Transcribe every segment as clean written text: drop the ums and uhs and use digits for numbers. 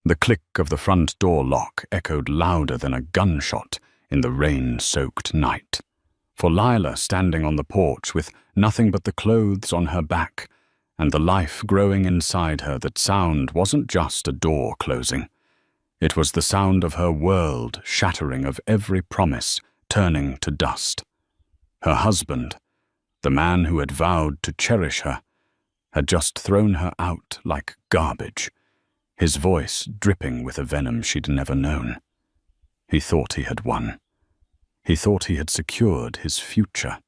The click of the front door lock echoed louder than a gunshot in the rain-soaked night. For Lila, standing on the porch with nothing but the clothes on her back and the life growing inside her, that sound wasn't just a door closing. It was the sound of her world shattering, of every promise turning to dust. Her husband, the man who had vowed to cherish her, had just thrown her out like garbage, his voice dripping with a venom she'd never known. He thought he had won. He thought he had secured his future.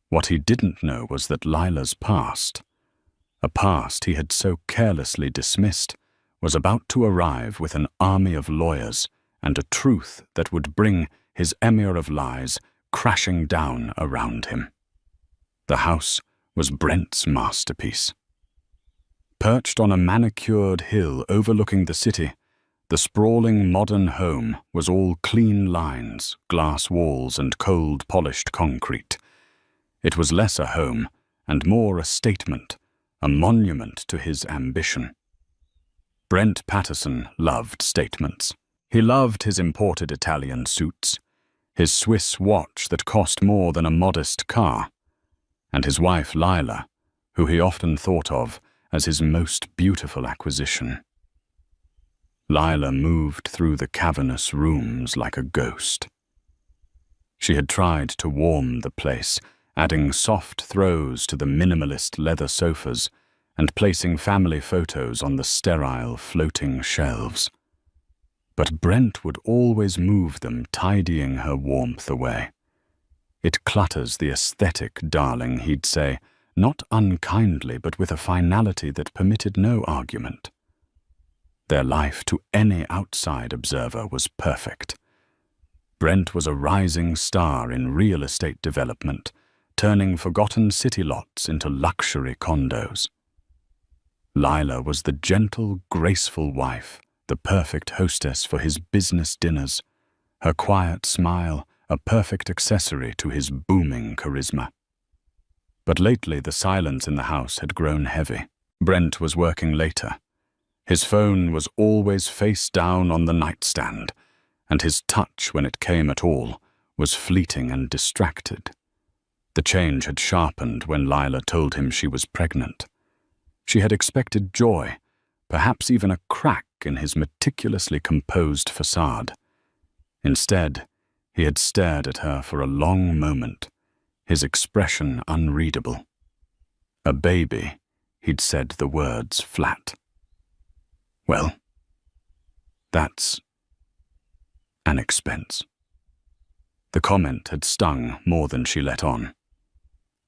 What he didn't know was that Lila's past, a past he had so carelessly dismissed, was about to arrive with an army of lawyers and a truth that would bring his emir of lies crashing down around him. The house was Brent's masterpiece. Perched on a manicured hill overlooking the city, the sprawling modern home was all clean lines, glass walls, and cold-polished concrete. It was less a home and more a statement, a monument to his ambition. Brent Patterson loved statements. He loved his imported Italian suits, his Swiss watch that cost more than a modest car, and his wife Lila, who he often thought of as his most beautiful acquisition. Lila moved through the cavernous rooms like a ghost. She had tried to warm the place, adding soft throws to the minimalist leather sofas and placing family photos on the sterile floating shelves. But Brent would always move them, tidying her warmth away. "It clutters the aesthetic, darling," he'd say, not unkindly, but with a finality that permitted no argument. Their life, to any outside observer, was perfect. Brent was a rising star in real estate development, turning forgotten city lots into luxury condos. Lila was the gentle, graceful wife, the perfect hostess for his business dinners, her quiet smile a perfect accessory to his booming charisma. But lately the silence in the house had grown heavy. Brent was working later. His phone was always face down on the nightstand, and his touch, when it came at all, was fleeting and distracted. The change had sharpened when Lila told him she was pregnant. She had expected joy, perhaps even a crack in his meticulously composed facade. Instead, he had stared at her for a long moment, his expression unreadable. "A baby," he'd said the words flat. "Well, that's an expense." The comment had stung more than she let on.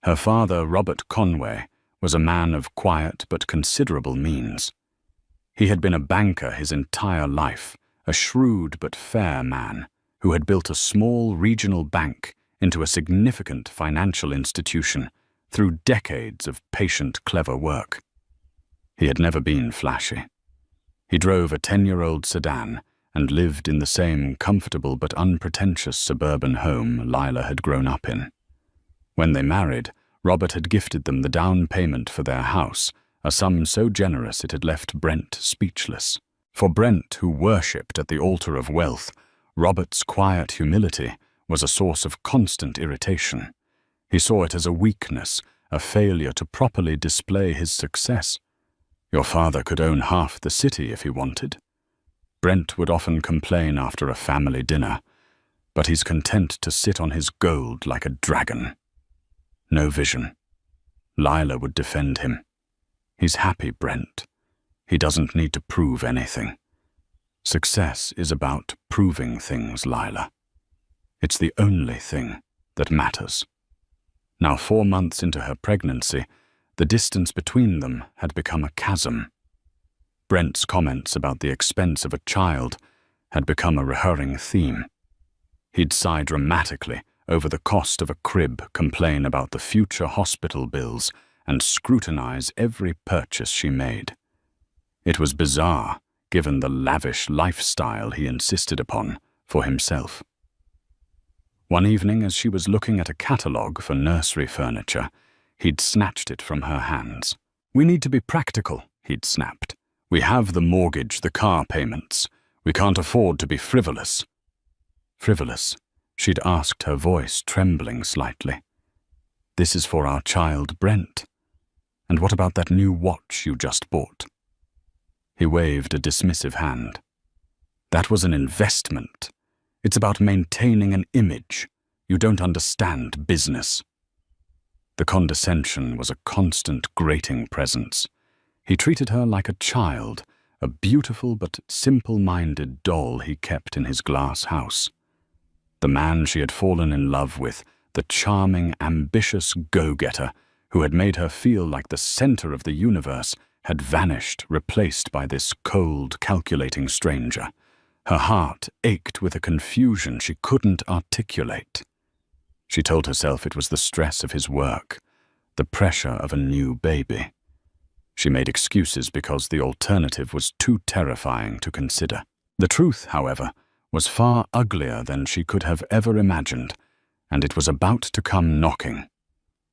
Her father, Robert Conway, was a man of quiet but considerable means. He had been a banker his entire life, a shrewd but fair man who had built a small regional bank into a significant financial institution through decades of patient, clever work. He had never been flashy. He drove a 10-year-old sedan and lived in the same comfortable but unpretentious suburban home Lila had grown up in. When they married, Robert had gifted them the down payment for their house, a sum so generous it had left Brent speechless. For Brent, who worshipped at the altar of wealth, Robert's quiet humility was a source of constant irritation. He saw it as a weakness, a failure to properly display his success. "Your father could own half the city if he wanted." Brent would often complain after a family dinner, "but he's content to sit on his gold like a dragon." No vision. Lila would defend him. "He's happy, Brent. He doesn't need to prove anything." Success is about proving things, Lila. It's the only thing that matters. Now, 4 months into her pregnancy, the distance between them had become a chasm. Brent's comments about the expense of a child had become a recurring theme. He'd sigh dramatically over the cost of a crib, complain about the future hospital bills, and scrutinize every purchase she made. It was bizarre, given the lavish lifestyle he insisted upon for himself. One evening, as she was looking at a catalogue for nursery furniture, he'd snatched it from her hands. "We need to be practical," he'd snapped. We have the mortgage, the car payments. We can't afford to be frivolous." Frivolous? She'd asked, her voice trembling slightly. "This is for our child, Brent. And what about that new watch you just bought?" He waved a dismissive hand. "That was an investment. It's about maintaining an image. You don't understand business." The condescension was a constant grating presence. He treated her like a child, a beautiful but simple-minded doll he kept in his glass house. The man she had fallen in love with, the charming, ambitious go-getter who had made her feel like the center of the universe, had vanished, replaced by this cold, calculating stranger. Her heart ached with a confusion she couldn't articulate. She told herself it was the stress of his work, the pressure of a new baby. She made excuses because the alternative was too terrifying to consider. The truth, however, was far uglier than she could have ever imagined, and it was about to come knocking.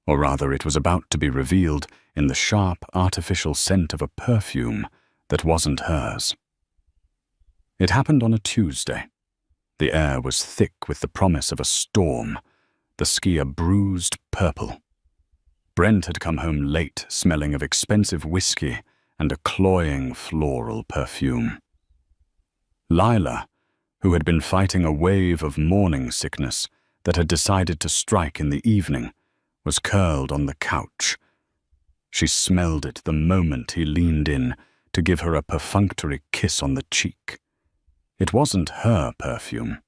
Or rather, it was about to be revealed in the sharp, artificial scent of a perfume that wasn't hers. It happened on a Tuesday. The air was thick with the promise of a storm, the sky a bruised purple. Brent had come home late, smelling of expensive whiskey and a cloying floral perfume. Lila, who had been fighting a wave of morning sickness that had decided to strike in the evening, was curled on the couch. She smelled it the moment he leaned in to give her a perfunctory kiss on the cheek. It wasn't her perfume.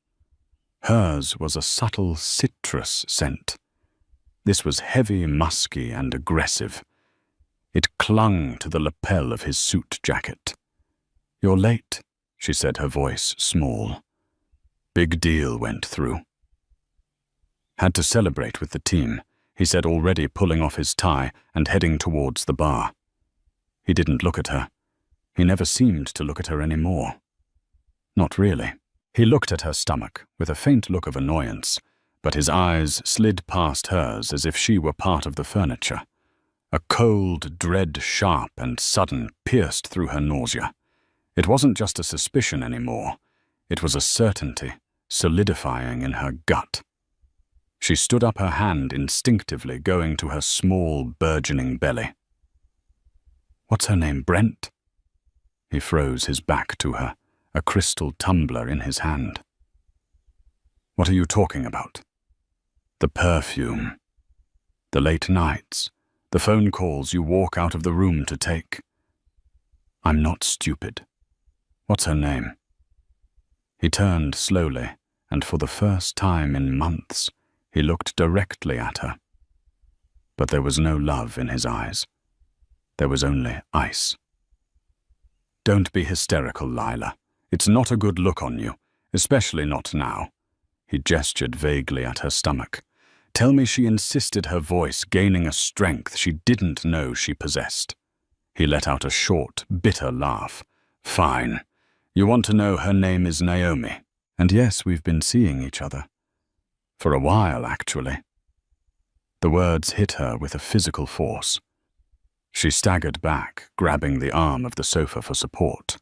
Hers was a subtle citrus scent. This was heavy, musky, and aggressive. It clung to the lapel of his suit jacket. "You're late," she said, her voice small. "Big deal went through." "Had to celebrate with the team," he said, already pulling off his tie and heading towards the bar. He didn't look at her. He never seemed to look at her anymore. Not really. He looked at her stomach with a faint look of annoyance, but his eyes slid past hers as if she were part of the furniture. A cold dread, sharp and sudden, pierced through her nausea. It wasn't just a suspicion anymore. It was a certainty, solidifying in her gut. She stood up, her hand instinctively going to her small, burgeoning belly. "What's her name, Brent?" He froze, his back to her, a crystal tumbler in his hand. "What are you talking about?" "The perfume. The late nights. The phone calls you walk out of the room to take." "I'm not stupid. What's her name?" He turned slowly, and for the first time in months, he looked directly at her. But there was no love in his eyes. There was only ice. "Don't be hysterical, Lila. It's not a good look on you, especially not now." He gestured vaguely at her stomach. "Tell me she insisted," her voice gaining a strength she didn't know she possessed. He let out a short, bitter laugh. "Fine. You want to know her name is Naomi. And yes, we've been seeing each other. For a while, actually." The words hit her with a physical force. She staggered back, grabbing the arm of the sofa for support.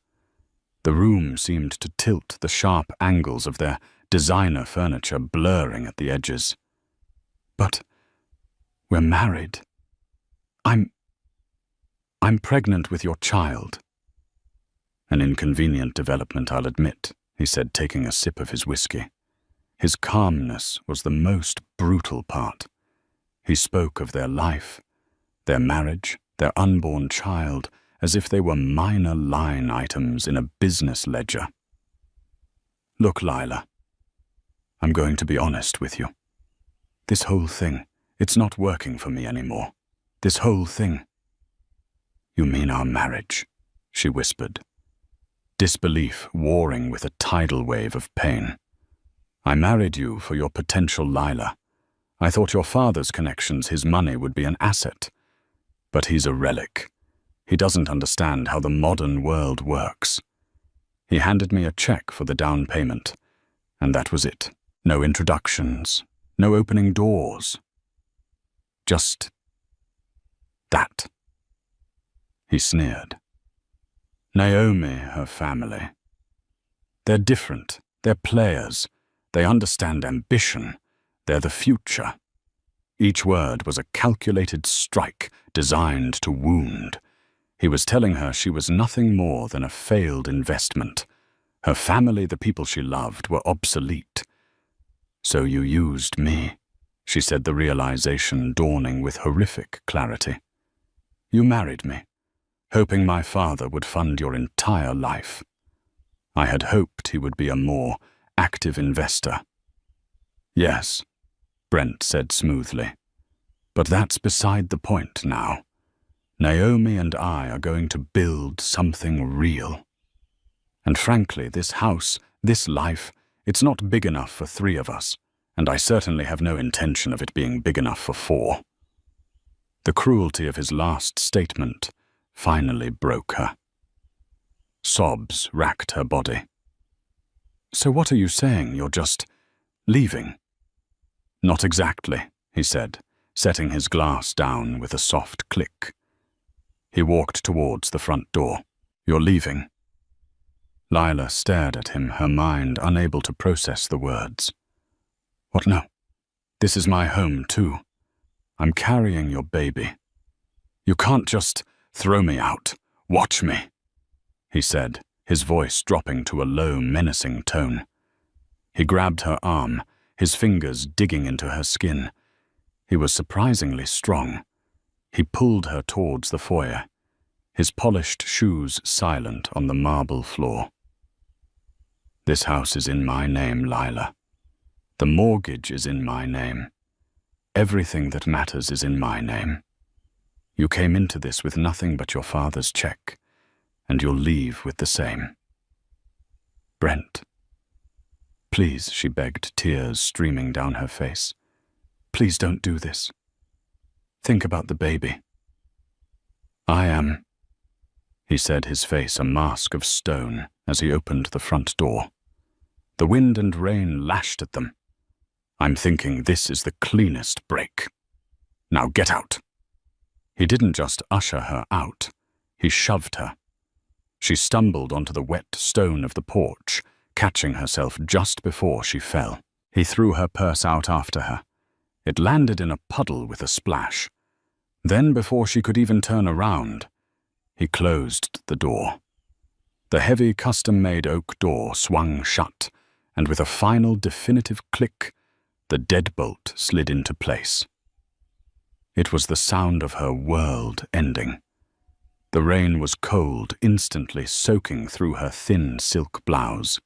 The room seemed to tilt, the sharp angles of their designer furniture blurring at the edges. "But we're married. I'm pregnant with your child." "An inconvenient development, I'll admit," he said, taking a sip of his whiskey. His calmness was the most brutal part. He spoke of their life, their marriage, their unborn child, as if they were minor line items in a business ledger. "Look, Lila, I'm going to be honest with you. This whole thing, it's not working for me anymore. This whole thing." "You mean our marriage?" she whispered, disbelief warring with a tidal wave of pain. "I married you for your potential, Lila. I thought your father's connections, his money, would be an asset. But he's a relic. He doesn't understand how the modern world works. He handed me a check for the down payment, and that was it. No introductions, no opening doors. Just that." He sneered. Naomi, her family. They're different. They're players. They understand ambition. They're the future. Each word was a calculated strike designed to wound. He was telling her she was nothing more than a failed investment. Her family, the people she loved, were obsolete. "So you used me," she said, the realization dawning with horrific clarity. "You married me, hoping my father would fund your entire life. I had hoped he would be a more active investor." "Yes," Brent said smoothly. "But that's beside the point now. Naomi and I are going to build something real. And frankly, this house, this life, it's not big enough for 3 of us, and I certainly have no intention of it being big enough for 4. The cruelty of his last statement finally broke her. Sobs racked her body. "So what are you saying? You're just leaving?" "Not exactly," he said, setting his glass down with a soft click. He walked towards the front door. "You're leaving?" Lila stared at him, her mind unable to process the words. "What? No. This is my home, too. I'm carrying your baby. You can't just throw me out. Watch me," he said, his voice dropping to a low, menacing tone. He grabbed her arm, his fingers digging into her skin. He was surprisingly strong. He pulled her towards the foyer, his polished shoes silent on the marble floor. "This house is in my name, Lila. The mortgage is in my name. Everything that matters is in my name. You came into this with nothing but your father's check, and you'll leave with the same." "Brent." "Please," she begged, tears streaming down her face. "Please don't do this. Think about the baby." "I am," he said, his face a mask of stone as he opened the front door. The wind and rain lashed at them. "I'm thinking this is the cleanest break. Now get out." He didn't just usher her out, he shoved her. She stumbled onto the wet stone of the porch, catching herself just before she fell. He threw her purse out after her. It landed in a puddle with a splash. Then, before she could even turn around, he closed the door. The heavy custom-made oak door swung shut, and with a final definitive click, the deadbolt slid into place. It was the sound of her world ending. The rain was cold, instantly soaking through her thin silk blouse.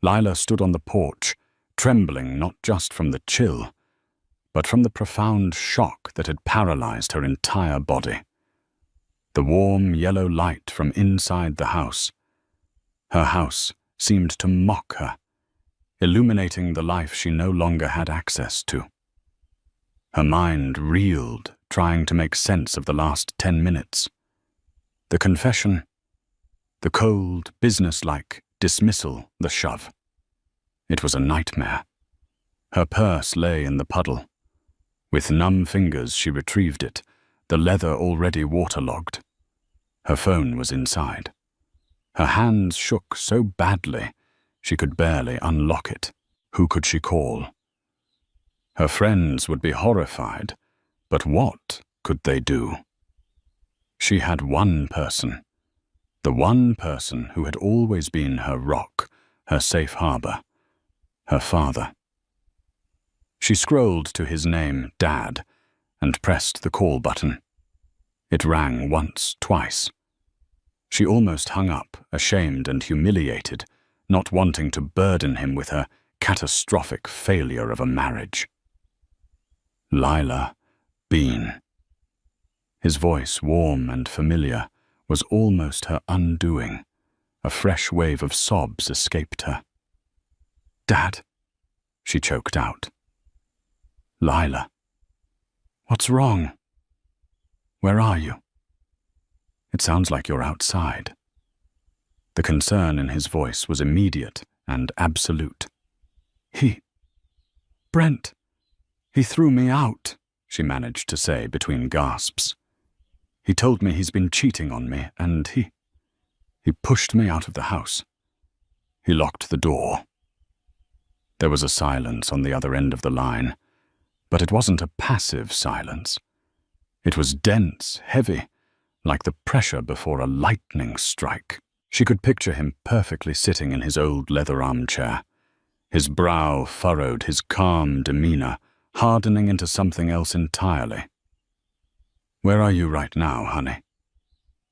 Lila stood on the porch, trembling not just from the chill, but from the profound shock that had paralyzed her entire body. The warm yellow light from inside the house. Her house seemed to mock her, illuminating the life she no longer had access to. Her mind reeled, trying to make sense of the last 10 minutes. The confession, the cold, businesslike dismissal, the shove. It was a nightmare. Her purse lay in the puddle. With numb fingers she retrieved it, the leather already waterlogged. Her phone was inside. Her hands shook so badly she could barely unlock it. Who could she call? Her friends would be horrified, but what could they do? She had one person, the one person who had always been her rock, her safe harbor, her father. She scrolled to his name, Dad, and pressed the call button. It rang once, twice. She almost hung up, ashamed and humiliated, not wanting to burden him with her catastrophic failure of a marriage. Lila Bean. His voice, warm and familiar, was almost her undoing. A fresh wave of sobs escaped her. "Dad," she choked out. "Lila. What's wrong? Where are you? It sounds like you're outside." The concern in his voice was immediate and absolute. Brent, he threw me out," she managed to say between gasps. "He told me he's been cheating on me, and he He pushed me out of the house. He locked the door. There was a silence on the other end of the line, but it wasn't a passive silence. It was dense, heavy, like the pressure before a lightning strike. She could picture him perfectly sitting in his old leather armchair, his brow furrowed, his calm demeanor hardening into something else entirely. "Where are you right now, honey?"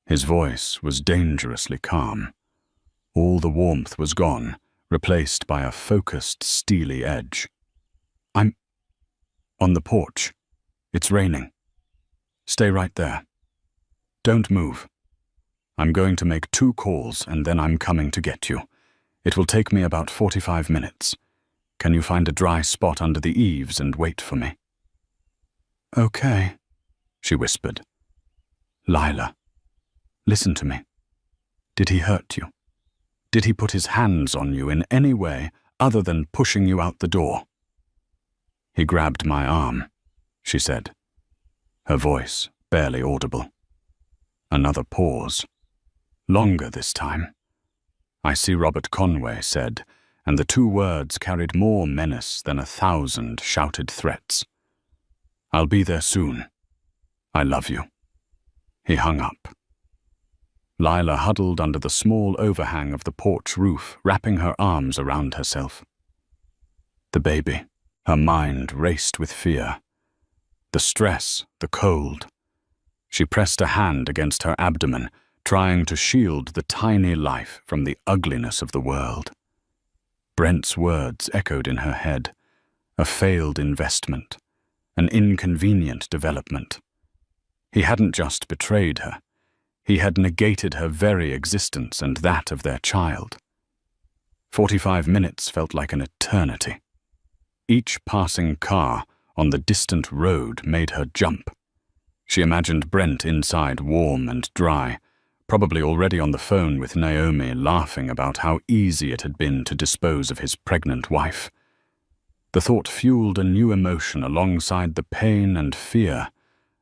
His voice was dangerously calm. All the warmth was gone, replaced by a focused, steely edge. "I'm on the porch. It's raining. Stay right there. Don't move. I'm going to make 2 calls and then I'm coming to get you. It will take me about 45 minutes. Can you find a dry spot under the eaves and wait for me?" "Okay," she whispered. "Lila, listen to me. Did he hurt you? Did he put his hands on you in any way other than pushing you out the door?" "He grabbed my arm," she said, her voice barely audible. Another pause. Longer this time. "I see Robert Conway," said, and the 2 words carried more menace than 1,000 shouted threats. "I'll be there soon. I love you." He hung up. Lila huddled under the small overhang of the porch roof, wrapping her arms around herself. The baby. Her mind raced with fear. The stress, the cold. She pressed a hand against her abdomen, trying to shield the tiny life from the ugliness of the world. Brent's words echoed in her head. A failed investment. An inconvenient development. He hadn't just betrayed her. He had negated her very existence and that of their child. 45 minutes felt like an eternity. Each passing car on the distant road made her jump. She imagined Brent inside, warm and dry, probably already on the phone with Naomi, laughing about how easy it had been to dispose of his pregnant wife. The thought fueled a new emotion alongside the pain and fear,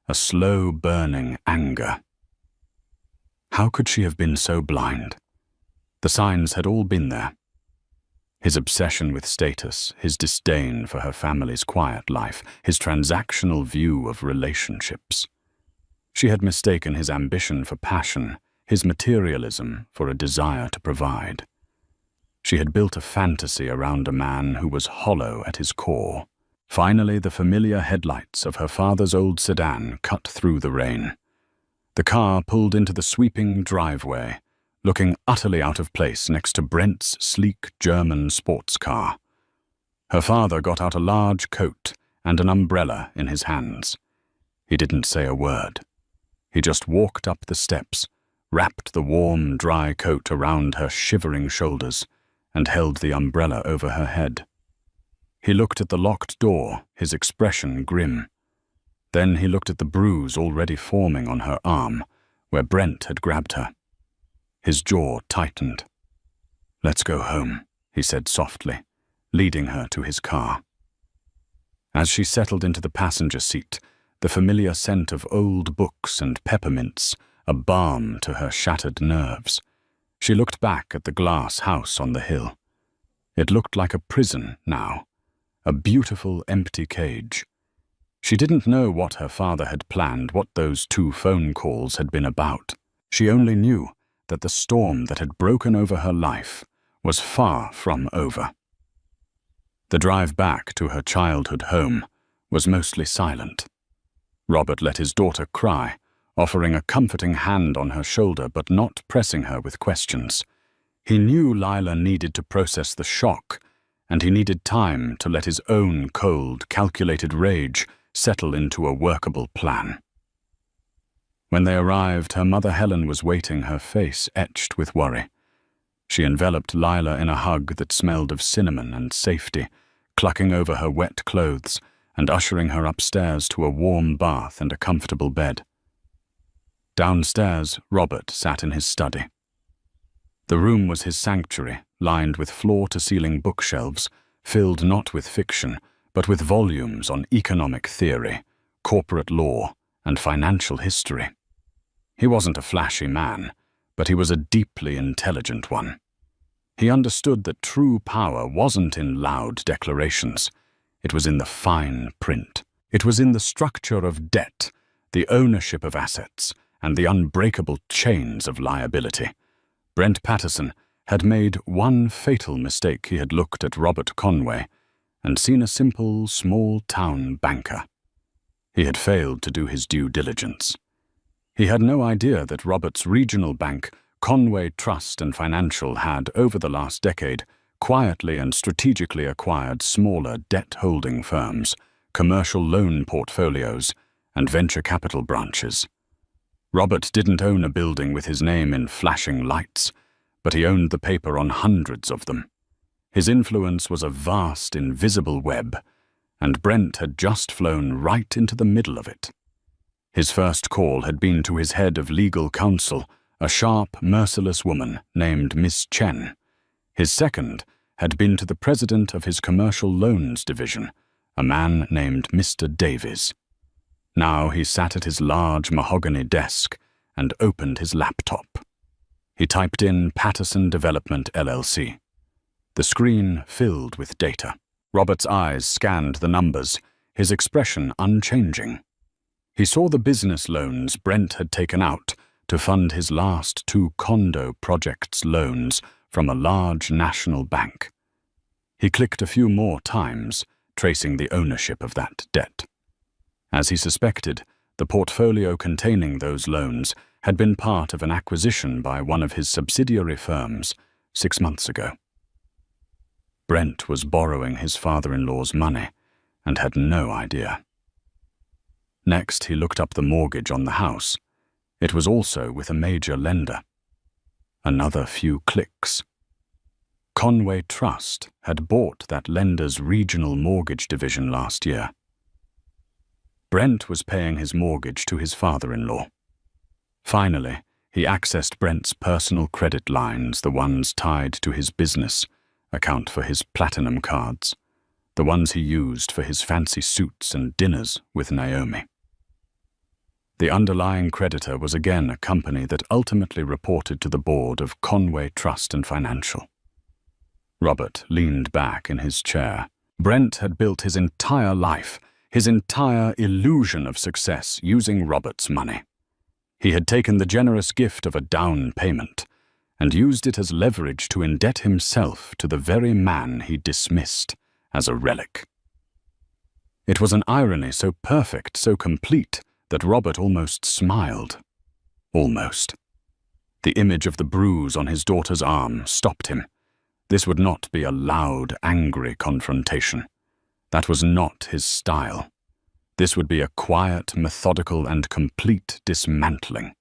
a slow burning anger. How could she have been so blind? The signs had all been there. His obsession with status, his disdain for her family's quiet life, his transactional view of relationships. She had mistaken his ambition for passion, his materialism for a desire to provide. She had built a fantasy around a man who was hollow at his core. Finally, the familiar headlights of her father's old sedan cut through the rain. The car pulled into the sweeping driveway, looking utterly out of place next to Brent's sleek German sports car. Her father got out a large coat and an umbrella in his hands. He didn't say a word. He just walked up the steps, wrapped the warm, dry coat around her shivering shoulders, and held the umbrella over her head. He looked at the locked door, his expression grim. Then he looked at the bruise already forming on her arm, where Brent had grabbed her. His jaw tightened. "Let's go home," he said softly, leading her to his car. As she settled into the passenger seat, the familiar scent of old books and peppermints, a balm to her shattered nerves, she looked back at the glass house on the hill. It looked like a prison now, a beautiful empty cage. She didn't know what her father had planned, what those 2 phone calls had been about. She only knew that the storm that had broken over her life was far from over. The drive back to her childhood home was mostly silent. Robert let his daughter cry, offering a comforting hand on her shoulder but not pressing her with questions. He knew Lila needed to process the shock, and he needed time to let his own cold, calculated rage settle into a workable plan. When they arrived, her mother Helen was waiting, her face etched with worry. She enveloped Lila in a hug that smelled of cinnamon and safety, clucking over her wet clothes and ushering her upstairs to a warm bath and a comfortable bed. Downstairs, Robert sat in his study. The room was his sanctuary, lined with floor-to-ceiling bookshelves, filled not with fiction, but with volumes on economic theory, corporate law, and financial history. He wasn't a flashy man, but he was a deeply intelligent one. He understood that true power wasn't in loud declarations. It was in the fine print. It was in the structure of debt, the ownership of assets, and the unbreakable chains of liability. Brent Patterson had made one fatal mistake. He had looked at Robert Conway and seen a simple, small-town banker. He had failed to do his due diligence. He had no idea that Robert's regional bank, Conway Trust and Financial, had, over the last decade, quietly and strategically acquired smaller debt-holding firms, commercial loan portfolios, and venture capital branches. Robert didn't own a building with his name in flashing lights, but he owned the paper on hundreds of them. His influence was a vast, invisible web, and Brent had just flown right into the middle of it. His first call had been to his head of legal counsel, a sharp, merciless woman named Miss Chen. His second had been to the president of his commercial loans division, a man named Mr. Davies. Now he sat at his large mahogany desk and opened his laptop. He typed in Patterson Development LLC. The screen filled with data. Robert's eyes scanned the numbers, his expression unchanging. He saw the business loans Brent had taken out to fund his last 2 condo projects loans from a large national bank. He clicked a few more times, tracing the ownership of that debt. As he suspected, the portfolio containing those loans had been part of an acquisition by one of his subsidiary firms 6 months ago. Brent was borrowing his father-in-law's money and had no idea. Next, he looked up the mortgage on the house. It was also with a major lender. Another few clicks. Conway Trust had bought that lender's regional mortgage division last year. Brent was paying his mortgage to his father-in-law. Finally, he accessed Brent's personal credit lines, the ones tied to his business account for his platinum cards, the ones he used for his fancy suits and dinners with Naomi. The underlying creditor was again a company that ultimately reported to the board of Conway Trust and Financial. Robert leaned back in his chair. Brent had built his entire life, his entire illusion of success, using Robert's money. He had taken the generous gift of a down payment and used it as leverage to indebt himself to the very man he dismissed as a relic. It was an irony so perfect, so complete, that Robert almost smiled. Almost. The image of the bruise on his daughter's arm stopped him. This would not be a loud, angry confrontation. That was not his style. This would be a quiet, methodical, and complete dismantling.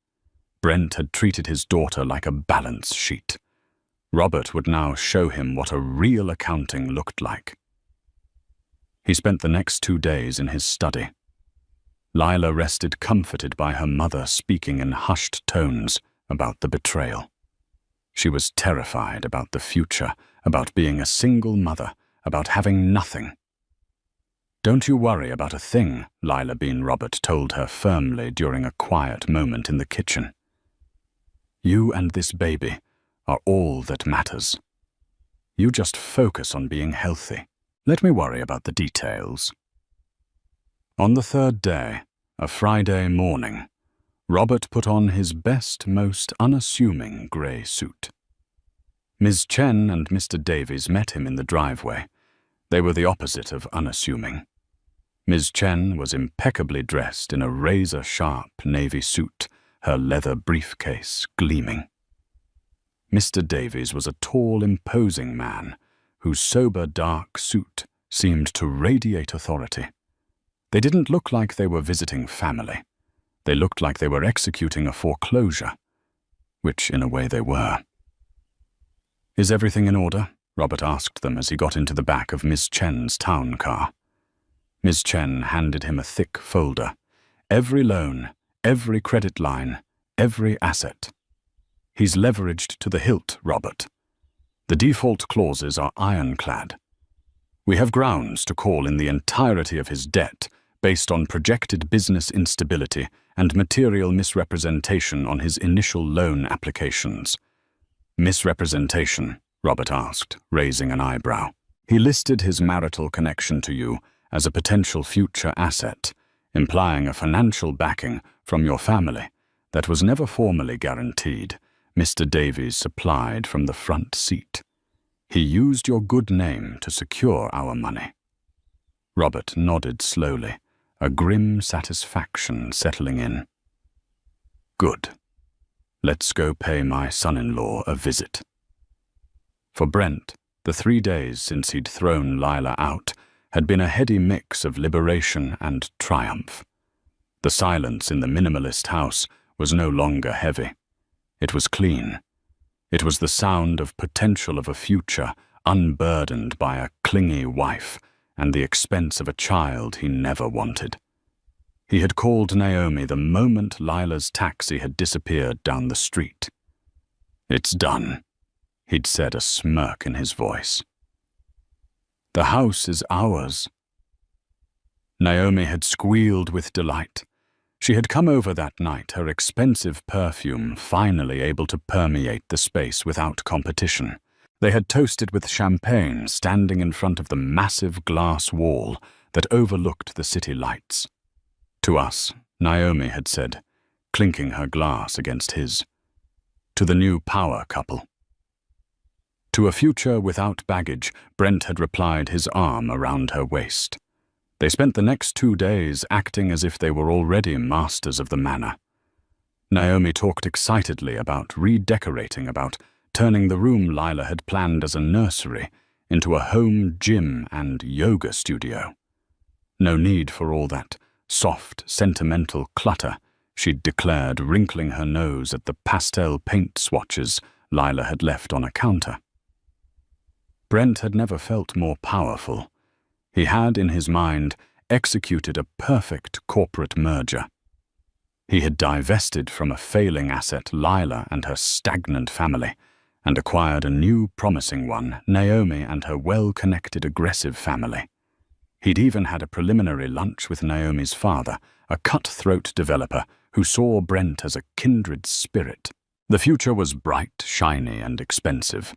Brent had treated his daughter like a balance sheet. Robert would now show him what a real accounting looked like. He spent the next 2 days in his study. Lila rested comforted by her mother speaking in hushed tones about the betrayal. She was terrified about the future, about being a single mother, about having nothing. "Don't you worry about a thing," Lila Bean Robert told her firmly during a quiet moment in the kitchen. "You and this baby are all that matters. You just focus on being healthy. Let me worry about the details." On the 3rd day, a Friday morning, Robert put on his best, most unassuming grey suit. Ms. Chen and Mr. Davies met him in the driveway. They were the opposite of unassuming. Ms. Chen was impeccably dressed in a razor-sharp navy suit, her leather briefcase gleaming. Mr. Davies was a tall, imposing man whose sober, dark suit seemed to radiate authority. They didn't look like they were visiting family. They looked like they were executing a foreclosure, which in a way they were. "Is everything in order?" Robert asked them as he got into the back of Miss Chen's town car. Miss Chen handed him a thick folder. "Every loan, every credit line, every asset. He's leveraged to the hilt, Robert. The default clauses are ironclad. We have grounds to call in the entirety of his debt based on projected business instability and material misrepresentation on his initial loan applications. Misrepresentation? Robert asked, raising an eyebrow. He listed his marital connection to you as a potential future asset, implying a financial backing from your family that was never formally guaranteed. Mr. Davies supplied from the front seat. He used your good name to secure our money. Robert nodded slowly, a grim satisfaction settling in. Good. Let's go pay my son-in-law a visit. For Brent, the 3 days since he'd thrown Lila out had been a heady mix of liberation and triumph. The silence in the minimalist house was no longer heavy. It was clean. It was the sound of potential of a future unburdened by a clingy wife and the expense of a child he never wanted. He had called Naomi the moment Lila's taxi had disappeared down the street. "It's done," he'd said, a smirk in his voice. "The house is ours." Naomi had squealed with delight. She had come over that night, her expensive perfume finally able to permeate the space without competition. They had toasted with champagne, standing in front of the massive glass wall that overlooked the city lights. "To us," Naomi had said, clinking her glass against his. "To the new power couple." To a future without baggage, Brent had replied, his arm around her waist. They spent the next 2 days acting as if they were already masters of the manor. Naomi talked excitedly about redecorating, about turning the room Lila had planned as a nursery into a home gym and yoga studio. No need for all that soft, sentimental clutter, she'd declared, wrinkling her nose at the pastel paint swatches Lila had left on a counter. Brent had never felt more powerful. He had, in his mind, executed a perfect corporate merger. He had divested from a failing asset, Lila and her stagnant family, and acquired a new promising one, Naomi and her well-connected aggressive family. He'd even had a preliminary lunch with Naomi's father, a cutthroat developer who saw Brent as a kindred spirit. The future was bright, shiny, and expensive.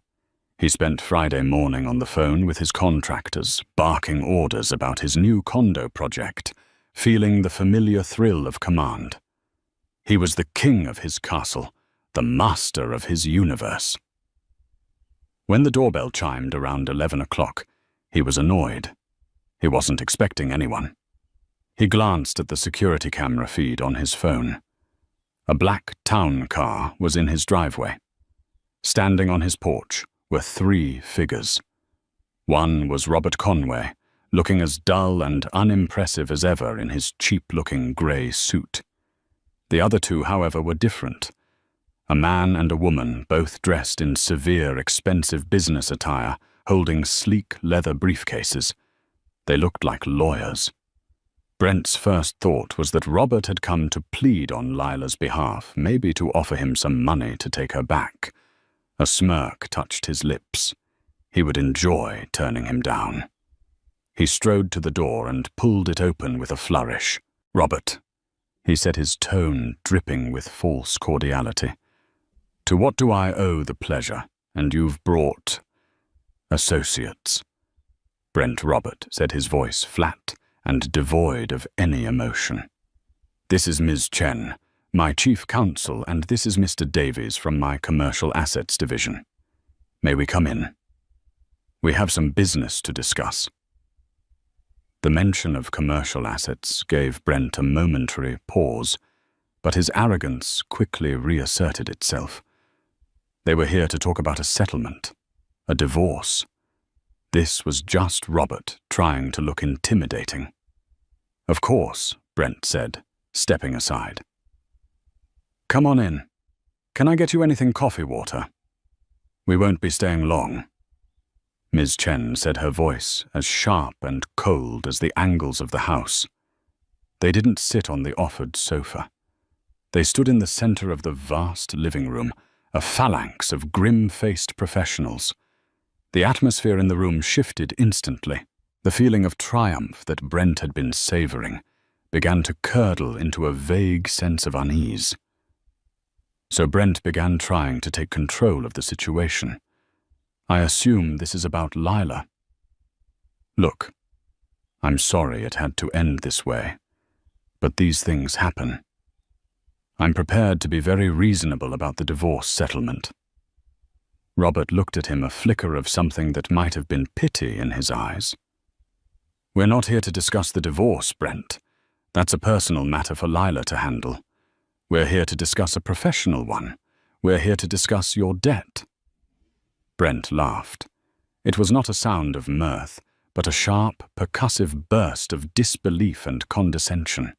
He spent Friday morning on the phone with his contractors, barking orders about his new condo project, feeling the familiar thrill of command. He was the king of his castle, the master of his universe. When the doorbell chimed around 11 o'clock, he was annoyed. He wasn't expecting anyone. He glanced at the security camera feed on his phone. A black town car was in his driveway. Standing on his porch were 3 figures. One was Robert Conway, looking as dull and unimpressive as ever in his cheap-looking grey suit. The other 2, however, were different. A man and a woman, both dressed in severe, expensive business attire, holding sleek leather briefcases. They looked like lawyers. Brent's first thought was that Robert had come to plead on Lila's behalf, maybe to offer him some money to take her back. A smirk touched his lips. He would enjoy turning him down. He strode to the door and pulled it open with a flourish. "Robert," he said, his tone dripping with false cordiality. "To what do I owe the pleasure? And you've brought associates." "Brent Robert," said his voice flat and devoid of any emotion. "This is Ms. Chen, my chief counsel, and this is Mr. Davies from my commercial assets division. May we come in? We have some business to discuss." The mention of commercial assets gave Brent a momentary pause, but his arrogance quickly reasserted itself. They were here to talk about a settlement, a divorce. This was just Robert trying to look intimidating. "Of course," Brent said, stepping aside. "Come on in. Can I get you anything coffee water? We won't be staying long." Ms. Chen said, her voice as sharp and cold as the angles of the house. They didn't sit on the offered sofa. They stood in the center of the vast living room, a phalanx of grim-faced professionals. The atmosphere in the room shifted instantly. The feeling of triumph that Brent had been savoring began to curdle into a vague sense of unease. So Brent began trying to take control of the situation. "I assume this is about Lila." "Look, I'm sorry it had to end this way, but these things happen. I'm prepared to be very reasonable about the divorce settlement." Robert looked at him, a flicker of something that might have been pity in his eyes. "We're not here to discuss the divorce, Brent. That's a personal matter for Lila to handle. We're here to discuss a professional one. We're here to discuss your debt." Brent laughed. It was not a sound of mirth, but a sharp, percussive burst of disbelief and condescension.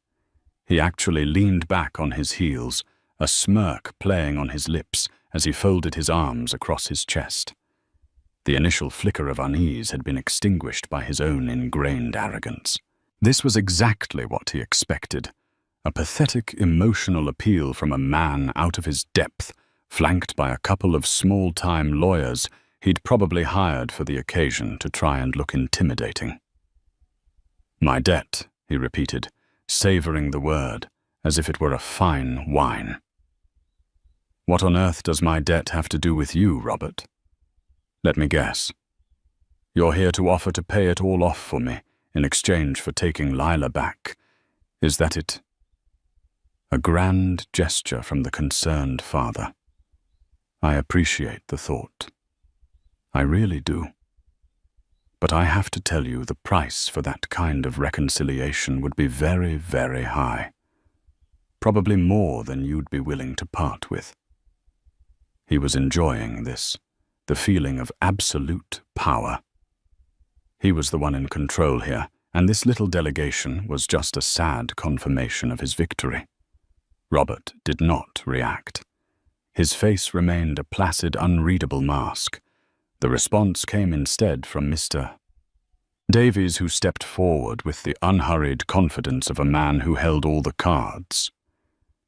He actually leaned back on his heels, a smirk playing on his lips as he folded his arms across his chest. The initial flicker of unease had been extinguished by his own ingrained arrogance. This was exactly what he expected, a pathetic emotional appeal from a man out of his depth, flanked by a couple of small-time lawyers he'd probably hired for the occasion to try and look intimidating. "My debt," he repeated, savoring the word as if it were a fine wine. "What on earth does my debt have to do with you, Robert? Let me guess. You're here to offer to pay it all off for me in exchange for taking Lila back. Is that it?" A grand gesture from the concerned father. "I appreciate the thought. I really do. But I have to tell you, the price for that kind of reconciliation would be very, very high. Probably more than you'd be willing to part with." He was enjoying this, the feeling of absolute power. He was the one in control here, and this little delegation was just a sad confirmation of his victory. Robert did not react. His face remained a placid, unreadable mask. The response came instead from Mr. Davies, who stepped forward with the unhurried confidence of a man who held all the cards.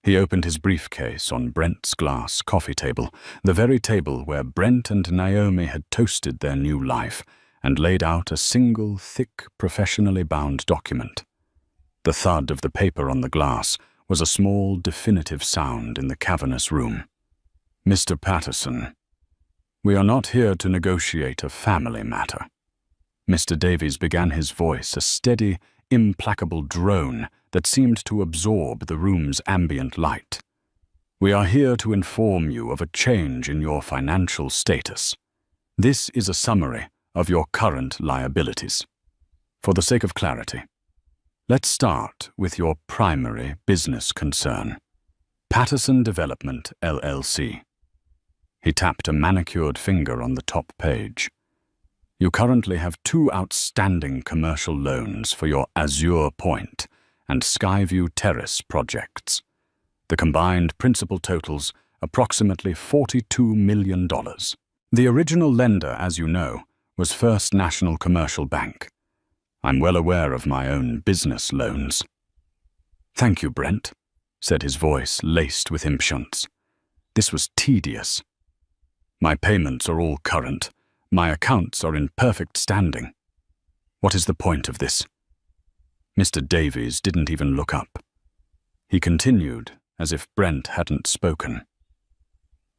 He opened his briefcase on Brent's glass coffee table, the very table where Brent and Naomi had toasted their new life, and laid out a single, thick, professionally bound document. The thud of the paper on the glass was a small, definitive sound in the cavernous room. "Mr. Patterson, we are not here to negotiate a family matter." Mr. Davies began, his voice a steady, implacable drone that seemed to absorb the room's ambient light. "We are here to inform you of a change in your financial status. This is a summary of your current liabilities. For the sake of clarity, let's start with your primary business concern, Patterson Development, LLC. He tapped a manicured finger on the top page. "You currently have 2 outstanding commercial loans for your Azure Point and Skyview Terrace projects. The combined principal totals approximately $42 million. The original lender, as you know, was First National Commercial Bank. I'm well aware of my own business loans." "Thank you, Brent," said his voice laced with impatience. This was tedious. "My payments are all current. My accounts are in perfect standing. What is the point of this?" Mr. Davies didn't even look up. He continued, as if Brent hadn't spoken.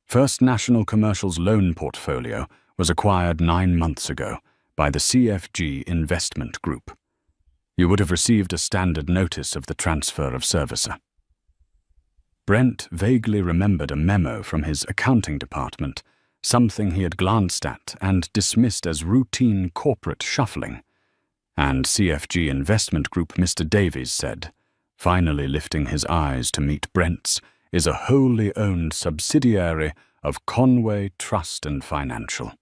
"First National Commercial's loan portfolio was acquired 9 months ago by the CFG Investment Group. You would have received a standard notice of the transfer of servicer." Brent vaguely remembered a memo from his accounting department, something he had glanced at and dismissed as routine corporate shuffling. "And CFG Investment Group," Mr. Davies said, finally lifting his eyes to meet Brent's, "is a wholly owned subsidiary of Conway Trust and Financial.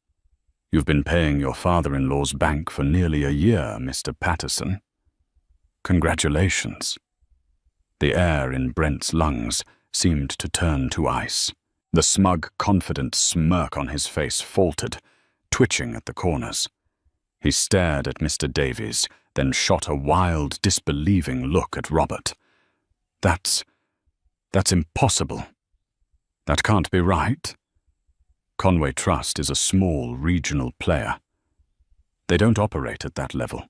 You've been paying your father-in-law's bank for nearly a year, Mr. Patterson. Congratulations." The air in Brent's lungs seemed to turn to ice. The smug, confident smirk on his face faltered, twitching at the corners. He stared at Mr. Davies, then shot a wild, disbelieving look at Robert. That's impossible. That can't be right." Conway Trust is a small regional player. They don't operate at that level.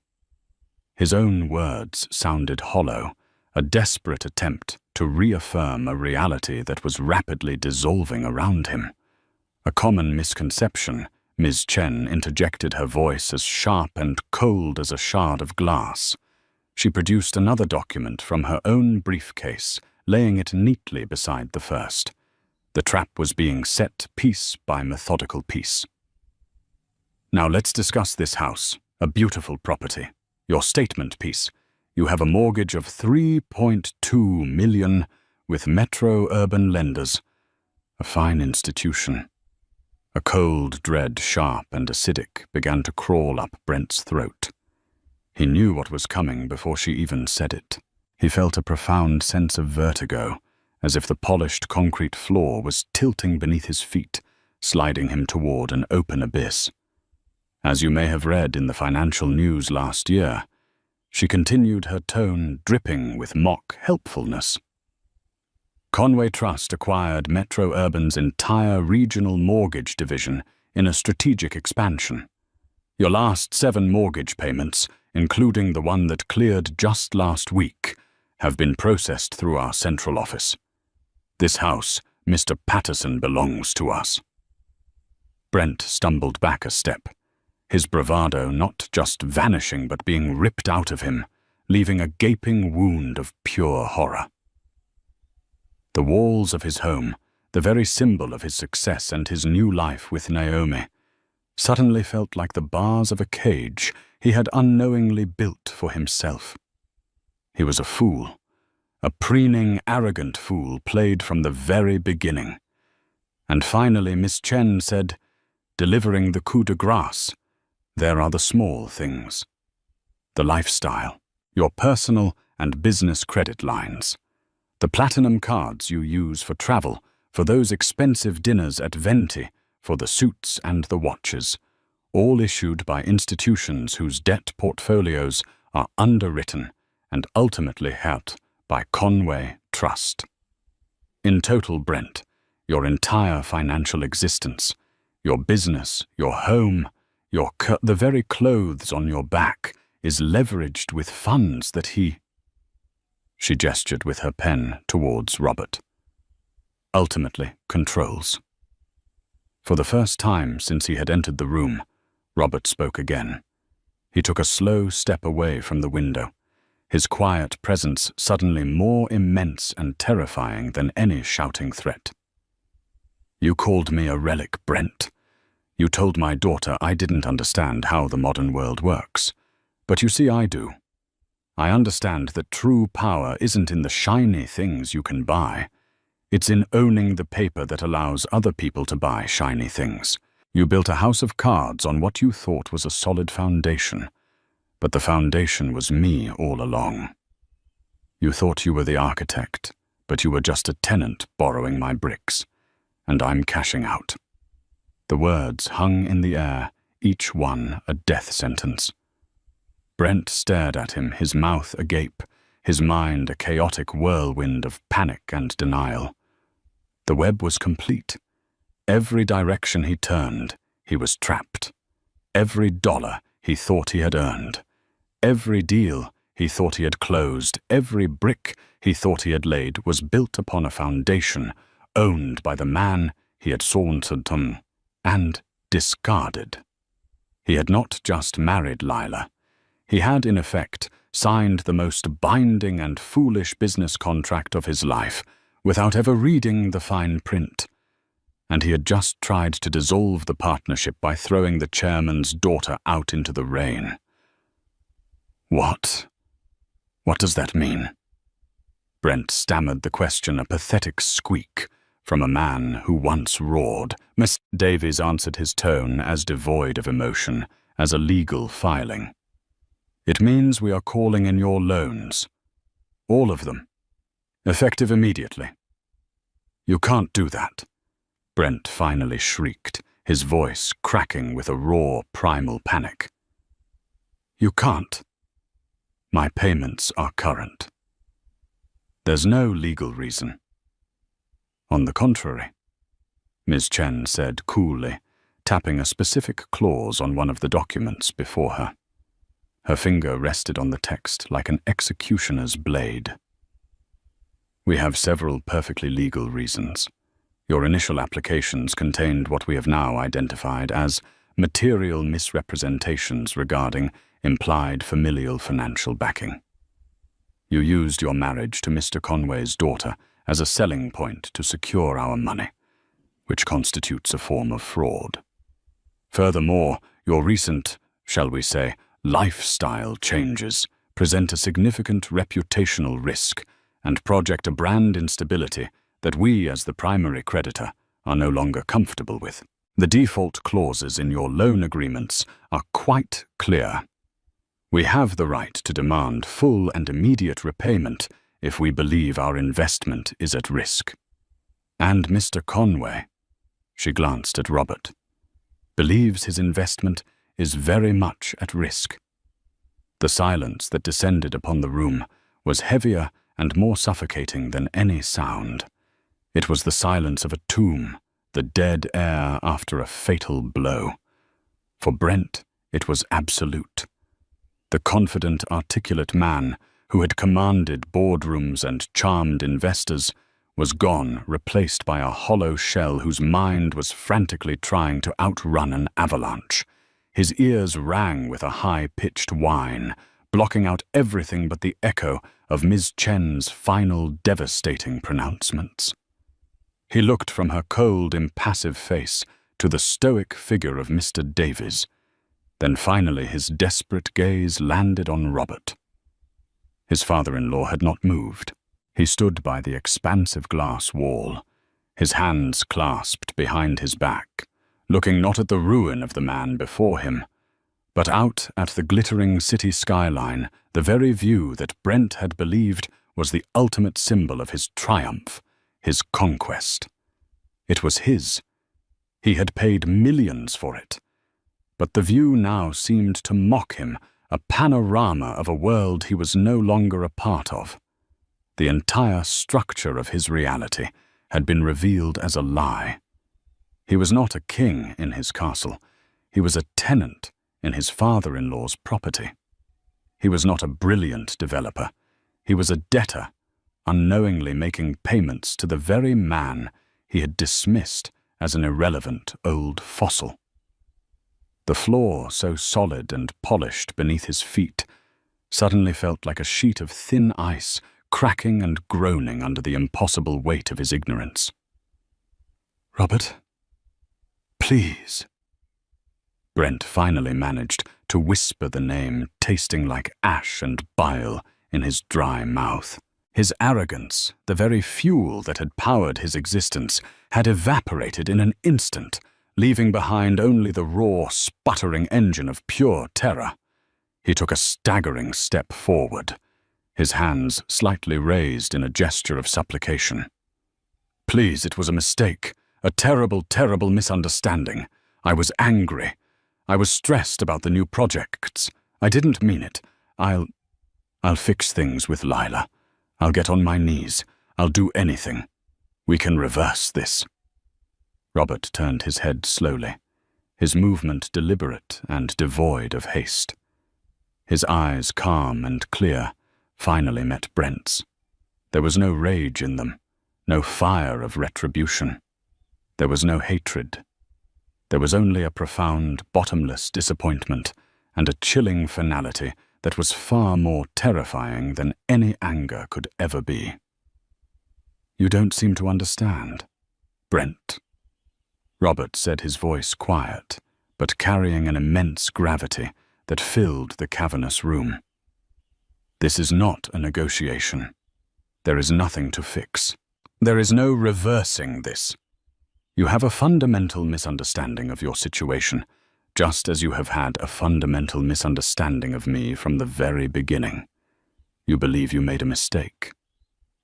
His own words sounded hollow, a desperate attempt to reaffirm a reality that was rapidly dissolving around him. A common misconception, Ms. Chen interjected, her voice as sharp and cold as a shard of glass. She produced another document from her own briefcase, laying it neatly beside the first. The trap was being set piece by methodical piece. Now let's discuss this house, a beautiful property. Your statement piece. You have a mortgage of $3.2 million with Metro Urban Lenders. A fine institution. A cold dread, sharp and acidic, began to crawl up Brent's throat. He knew what was coming before she even said it. He felt a profound sense of vertigo, as if the polished concrete floor was tilting beneath his feet, sliding him toward an open abyss. As you may have read in the financial news last year, she continued, her tone dripping with mock helpfulness. Conway Trust acquired Metro Urban's entire regional mortgage division in a strategic expansion. Your last 7 mortgage payments, including the one that cleared just last week, have been processed through our central office. This house, Mr. Patterson, belongs to us. Brent stumbled back a step, his bravado not just vanishing but being ripped out of him, leaving a gaping wound of pure horror. The walls of his home, the very symbol of his success and his new life with Naomi, suddenly felt like the bars of a cage he had unknowingly built for himself. He was a fool, a preening, arrogant fool played from the very beginning. And finally Miss Chen said, delivering the coup de grace, there are the small things. The lifestyle, your personal and business credit lines, the platinum cards you use for travel, for those expensive dinners at Venti, for the suits and the watches, all issued by institutions whose debt portfolios are underwritten and ultimately held by Conway Trust. In total, Brent, your entire financial existence, your business, your home, the very clothes on your back is leveraged with funds that he... She gestured with her pen towards Robert. Ultimately controls. For the first time since he had entered the room, Robert spoke again. He took a slow step away from the window, his quiet presence suddenly more immense and terrifying than any shouting threat. You called me a relic, Brent. You told my daughter I didn't understand how the modern world works. But you see, I do. I understand that true power isn't in the shiny things you can buy. It's in owning the paper that allows other people to buy shiny things. You built a house of cards on what you thought was a solid foundation. But the foundation was me all along. You thought you were the architect, but you were just a tenant borrowing my bricks. And I'm cashing out. The words hung in the air, each one a death sentence. Brent stared at him, his mouth agape, his mind a chaotic whirlwind of panic and denial. The web was complete. Every direction he turned, he was trapped. Every dollar he thought he had earned. Every deal he thought he had closed, every brick he thought he had laid was built upon a foundation owned by the man he had sauntered to and discarded. He had not just married Lila. He had, in effect, signed the most binding and foolish business contract of his life without ever reading the fine print. And he had just tried to dissolve the partnership by throwing the chairman's daughter out into the rain. What? What does that mean? Brent stammered the question, a pathetic squeak from a man who once roared. Miss Davies answered his tone as devoid of emotion as a legal filing. It means we are calling in your loans. All of them. Effective immediately. You can't do that. Brent finally shrieked, his voice cracking with a raw, primal panic. You can't. My payments are current. There's no legal reason. On the contrary, Ms. Chen said coolly, tapping a specific clause on one of the documents before her. Her finger rested on the text like an executioner's blade. We have several perfectly legal reasons. Your initial applications contained what we have now identified as material misrepresentations regarding implied familial financial backing. You used your marriage to Mr. Conway's daughter as a selling point to secure our money, which constitutes a form of fraud. Furthermore, your recent, shall we say, lifestyle changes present a significant reputational risk and project a brand instability that we, as the primary creditor, are no longer comfortable with. The default clauses in your loan agreements are quite clear. We have the right to demand full and immediate repayment if we believe our investment is at risk. And Mr. Conway, she glanced at Robert, believes his investment is very much at risk. The silence that descended upon the room was heavier and more suffocating than any sound. It was the silence of a tomb, the dead air after a fatal blow. For Brent, it was absolute. The confident, articulate man who had commanded boardrooms and charmed investors was gone, replaced by a hollow shell whose mind was frantically trying to outrun an avalanche. His ears rang with a high-pitched whine, blocking out everything but the echo of Ms. Chen's final devastating pronouncements. He looked from her cold, impassive face to the stoic figure of Mr. Davies. Then finally his desperate gaze landed on Robert. His father-in-law had not moved. He stood by the expansive glass wall, his hands clasped behind his back, looking not at the ruin of the man before him, but out at the glittering city skyline, the very view that Brent had believed was the ultimate symbol of his triumph, his conquest. It was his. He had paid millions for it. But the view now seemed to mock him, a panorama of a world he was no longer a part of. The entire structure of his reality had been revealed as a lie. He was not a king in his castle. He was a tenant in his father-in-law's property. He was not a brilliant developer. He was a debtor, unknowingly making payments to the very man he had dismissed as an irrelevant old fossil. The floor, so solid and polished beneath his feet, suddenly felt like a sheet of thin ice, cracking and groaning under the impossible weight of his ignorance. "Robert, please." Brent finally managed to whisper the name, tasting like ash and bile in his dry mouth. His arrogance, the very fuel that had powered his existence, had evaporated in an instant, leaving behind only the raw, sputtering engine of pure terror. He took a staggering step forward, his hands slightly raised in a gesture of supplication. "Please, it was a mistake, a terrible, terrible misunderstanding. I was angry. I was stressed about the new projects. I didn't mean it. I'll fix things with Lila. I'll get on my knees. I'll do anything. We can reverse this." Robert turned his head slowly, his movement deliberate and devoid of haste. His eyes, calm and clear, finally met Brent's. There was no rage in them, no fire of retribution. There was no hatred. There was only a profound, bottomless disappointment and a chilling finality that was far more terrifying than any anger could ever be. "You don't seem to understand, Brent." Robert said, his voice quiet, but carrying an immense gravity that filled the cavernous room. "This is not a negotiation. There is nothing to fix. There is no reversing this. You have a fundamental misunderstanding of your situation, just as you have had a fundamental misunderstanding of me from the very beginning. You believe you made a mistake.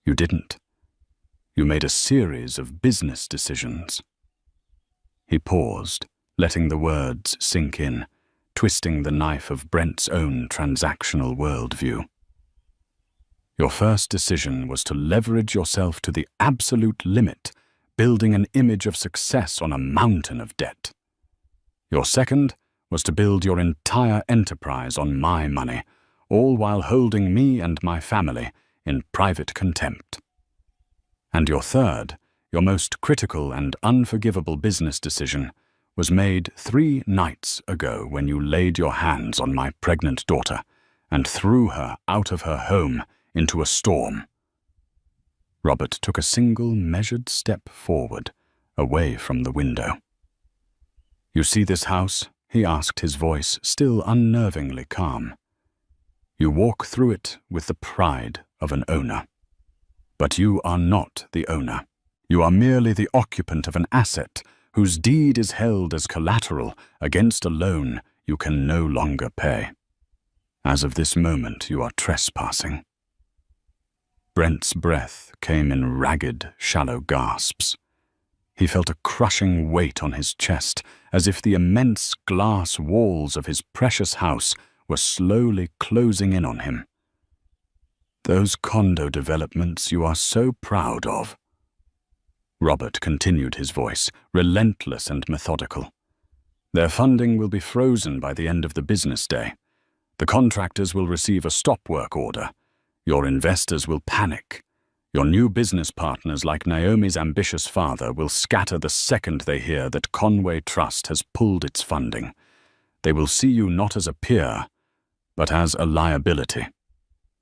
You didn't. You made a series of business decisions." He paused, letting the words sink in, twisting the knife of Brent's own transactional worldview. Your first decision was to leverage yourself to the absolute limit, building an image of success on a mountain of debt. Your second was to build your entire enterprise on my money, all while holding me and my family in private contempt. And your third, your most critical and unforgivable business decision, was made 3 nights ago when you laid your hands on my pregnant daughter and threw her out of her home into a storm. Robert took a single measured step forward, away from the window. You see this house? He asked, his voice still unnervingly calm. You walk through it with the pride of an owner. But you are not the owner. You are merely the occupant of an asset whose deed is held as collateral against a loan you can no longer pay. As of this moment, you are trespassing. Brent's breath came in ragged, shallow gasps. He felt a crushing weight on his chest, as if the immense glass walls of his precious house were slowly closing in on him. Those condo developments you are so proud of. Robert continued, his voice relentless and methodical. Their funding will be frozen by the end of the business day. The contractors will receive a stop work order. Your investors will panic. Your new business partners, like Naomi's ambitious father, will scatter the second they hear that Conway Trust has pulled its funding. They will see you not as a peer, but as a liability.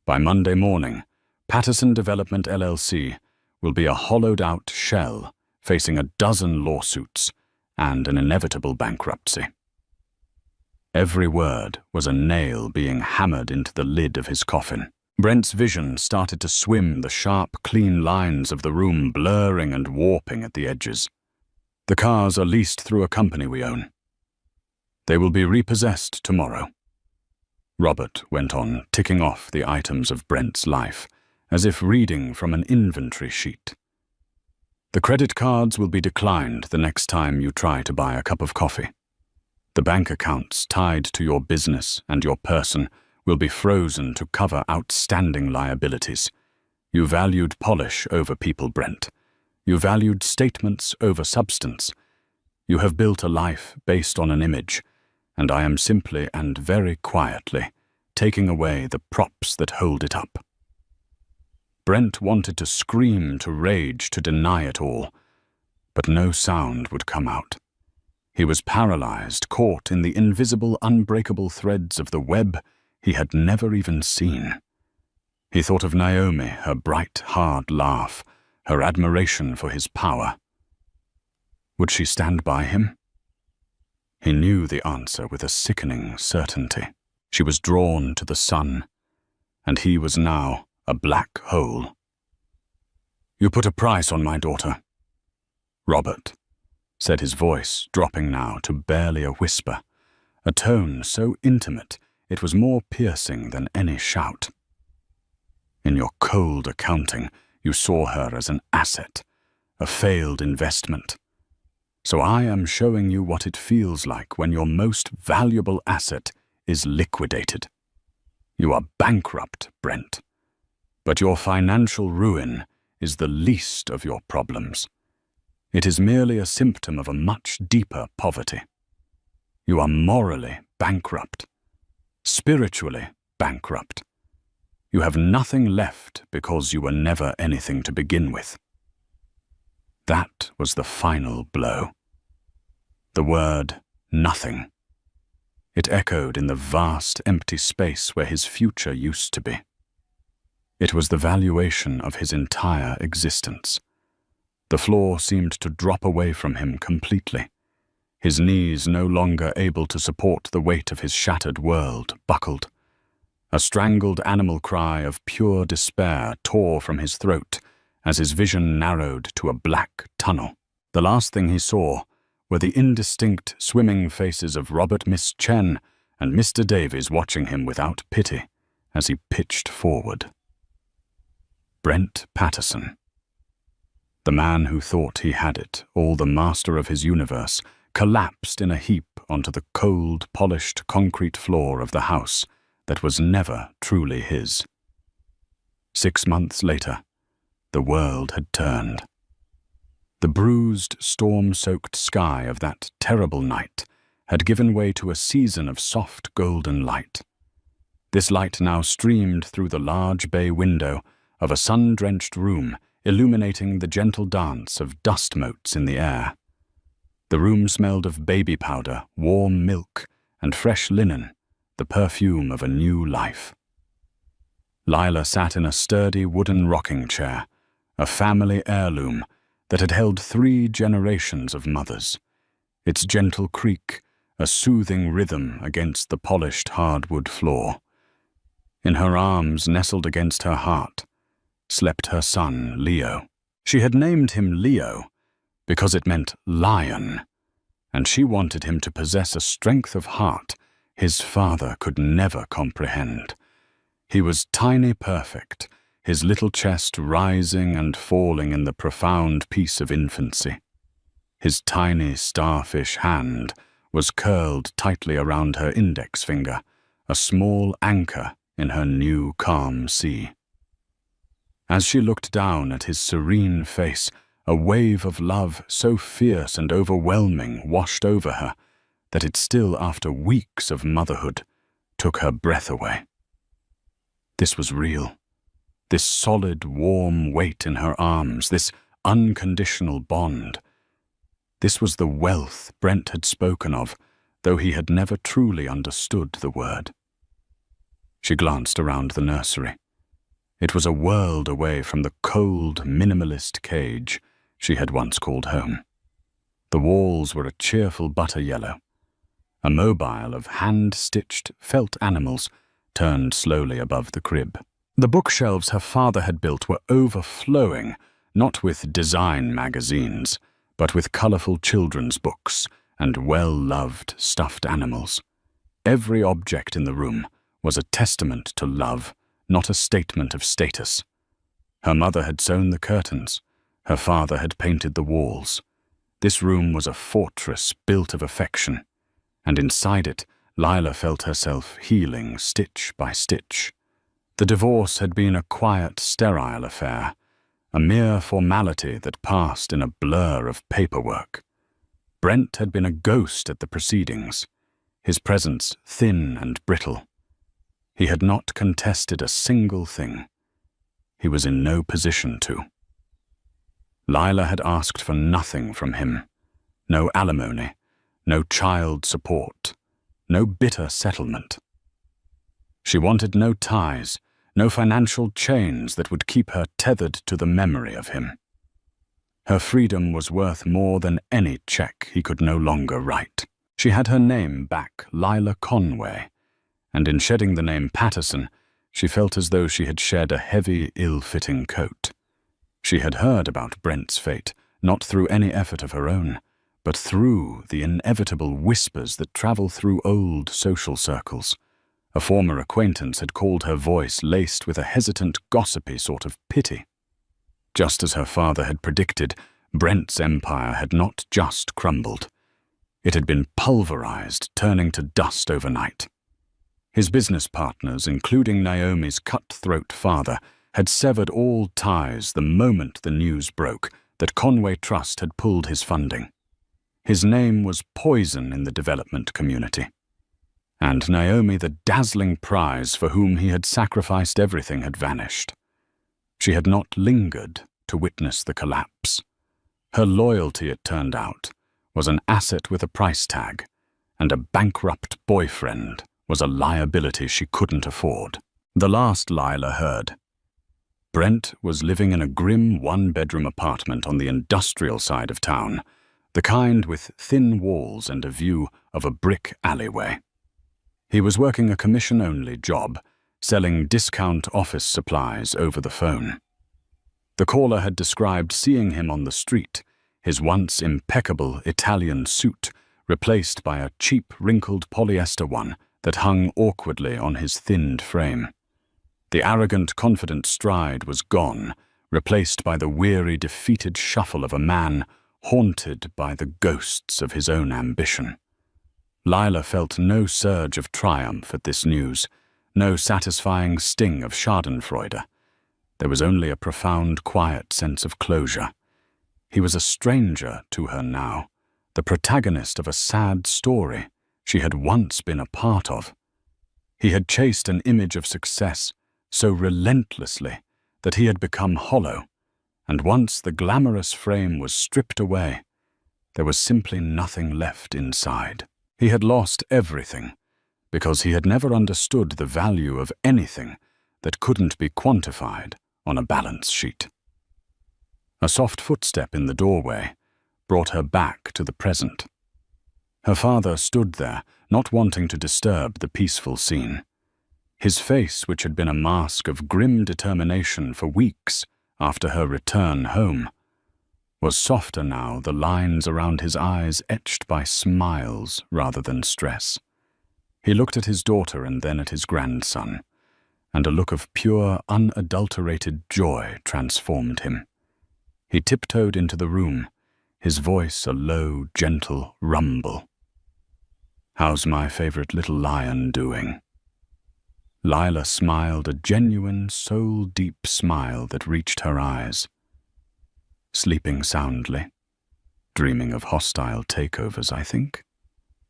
By Monday morning, Patterson Development LLC will be a hollowed-out shell facing a dozen lawsuits and an inevitable bankruptcy. Every word was a nail being hammered into the lid of his coffin. Brent's vision started to swim, the sharp, clean lines of the room blurring and warping at the edges. The cars are leased through a company we own. They will be repossessed tomorrow. Robert went on, ticking off the items of Brent's life, as if reading from an inventory sheet. The credit cards will be declined the next time you try to buy a cup of coffee. The bank accounts tied to your business and your person will be frozen to cover outstanding liabilities. You valued polish over people, Brent. You valued statements over substance. You have built a life based on an image, and I am simply and very quietly taking away the props that hold it up. Brent wanted to scream, to rage, to deny it all, but no sound would come out. He was paralyzed, caught in the invisible, unbreakable threads of the web he had never even seen. He thought of Naomi, her bright, hard laugh, her admiration for his power. Would she stand by him? He knew the answer with a sickening certainty. She was drawn to the sun, and he was now a black hole. You put a price on my daughter. Robert, said his voice, dropping now to barely a whisper, a tone so intimate it was more piercing than any shout. In your cold accounting, you saw her as an asset, a failed investment. So I am showing you what it feels like when your most valuable asset is liquidated. You are bankrupt, Brent. But your financial ruin is the least of your problems. It is merely a symptom of a much deeper poverty. You are morally bankrupt, spiritually bankrupt. You have nothing left because you were never anything to begin with. That was the final blow. The word nothing. It echoed in the vast empty space where his future used to be. It was the valuation of his entire existence. The floor seemed to drop away from him completely. His knees, no longer able to support the weight of his shattered world, buckled. A strangled animal cry of pure despair tore from his throat as his vision narrowed to a black tunnel. The last thing he saw were the indistinct, swimming faces of Robert Miss Chen and Mr. Davies watching him without pity as he pitched forward. Brent Patterson. The man who thought he had it, all the master of his universe, collapsed in a heap onto the cold, polished concrete floor of the house that was never truly his. 6 months later, the world had turned. The bruised, storm-soaked sky of that terrible night had given way to a season of soft golden light. This light now streamed through the large bay window of a sun-drenched room illuminating the gentle dance of dust motes in the air. The room smelled of baby powder, warm milk, and fresh linen, the perfume of a new life. Lila sat in a sturdy wooden rocking chair, a family heirloom that had held 3 generations of mothers. Its gentle creak, a soothing rhythm against the polished hardwood floor. In her arms, nestled against her heart, slept her son, Leo. She had named him Leo because it meant lion, and she wanted him to possess a strength of heart his father could never comprehend. He was tiny perfect, his little chest rising and falling in the profound peace of infancy. His tiny starfish hand was curled tightly around her index finger, a small anchor in her new calm sea. As she looked down at his serene face, a wave of love so fierce and overwhelming washed over her that it still, after weeks of motherhood, took her breath away. This was real. This solid, warm weight in her arms, this unconditional bond. This was the wealth Brent had spoken of, though he had never truly understood the word. She glanced around the nursery. It was a world away from the cold, minimalist cage she had once called home. The walls were a cheerful butter yellow. A mobile of hand-stitched felt animals turned slowly above the crib. The bookshelves her father had built were overflowing, not with design magazines, but with colorful children's books and well-loved stuffed animals. Every object in the room was a testament to love, not a statement of status. Her mother had sewn the curtains. Her father had painted the walls. This room was a fortress built of affection, and inside it, Lila felt herself healing stitch by stitch. The divorce had been a quiet, sterile affair, a mere formality that passed in a blur of paperwork. Brent had been a ghost at the proceedings, his presence thin and brittle. He had not contested a single thing. He was in no position to. Lila had asked for nothing from him. No alimony, no child support, no bitter settlement. She wanted no ties, no financial chains that would keep her tethered to the memory of him. Her freedom was worth more than any check he could no longer write. She had her name back, Lila Conway, and in shedding the name Patterson, she felt as though she had shed a heavy, ill-fitting coat. She had heard about Brent's fate, not through any effort of her own, but through the inevitable whispers that travel through old social circles. A former acquaintance had called her voice laced with a hesitant, gossipy sort of pity. Just as her father had predicted, Brent's empire had not just crumbled. It had been pulverized, turning to dust overnight. His business partners, including Naomi's cutthroat father, had severed all ties the moment the news broke that Conway Trust had pulled his funding. His name was poison in the development community. And Naomi, the dazzling prize for whom he had sacrificed everything, had vanished. She had not lingered to witness the collapse. Her loyalty, it turned out, was an asset with a price tag, and a bankrupt boyfriend was a liability she couldn't afford. The last Lila heard. Brent was living in a grim one-bedroom apartment on the industrial side of town, the kind with thin walls and a view of a brick alleyway. He was working a commission-only job, selling discount office supplies over the phone. The caller had described seeing him on the street, his once impeccable Italian suit replaced by a cheap, wrinkled polyester one that hung awkwardly on his thinned frame. The arrogant, confident stride was gone, replaced by the weary, defeated shuffle of a man haunted by the ghosts of his own ambition. Lila felt no surge of triumph at this news, no satisfying sting of schadenfreude. There was only a profound, quiet sense of closure. He was a stranger to her now, the protagonist of a sad story she had once been a part of. He had chased an image of success so relentlessly that he had become hollow, and once the glamorous frame was stripped away, there was simply nothing left inside. He had lost everything, because he had never understood the value of anything that couldn't be quantified on a balance sheet. A soft footstep in the doorway brought her back to the present. Her father stood there, not wanting to disturb the peaceful scene. His face, which had been a mask of grim determination for weeks after her return home, was softer now, the lines around his eyes etched by smiles rather than stress. He looked at his daughter and then at his grandson, and a look of pure, unadulterated joy transformed him. He tiptoed into the room, his voice a low, gentle rumble. "How's my favorite little lion doing?" Lila smiled, a genuine, soul-deep smile that reached her eyes. "Sleeping soundly. Dreaming of hostile takeovers, I think."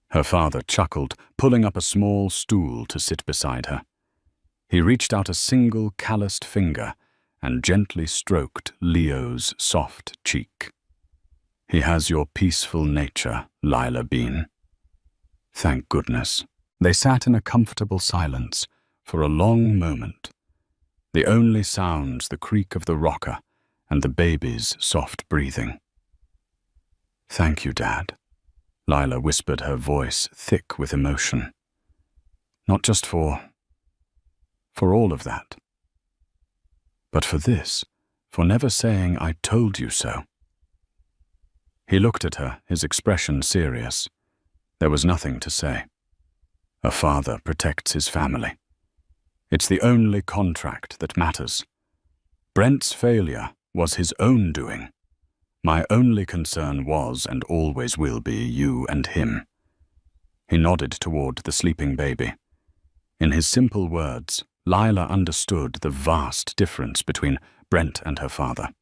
Her father chuckled, pulling up a small stool to sit beside her. He reached out a single calloused finger and gently stroked Leo's soft cheek. "He has your peaceful nature, Lila Bean." Thank goodness. They sat in a comfortable silence for a long moment. The only sounds the creak of the rocker and the baby's soft breathing. "Thank you, Dad," Lila whispered, her voice thick with emotion. "Not just for all of that, but for this, for never saying I told you so." He looked at her, his expression serious. There was nothing to say. A father protects his family. It's the only contract that matters. Brent's failure was his own doing. My only concern was and always will be you and him. He nodded toward the sleeping baby. In his simple words, Lila understood the vast difference between Brent and her father.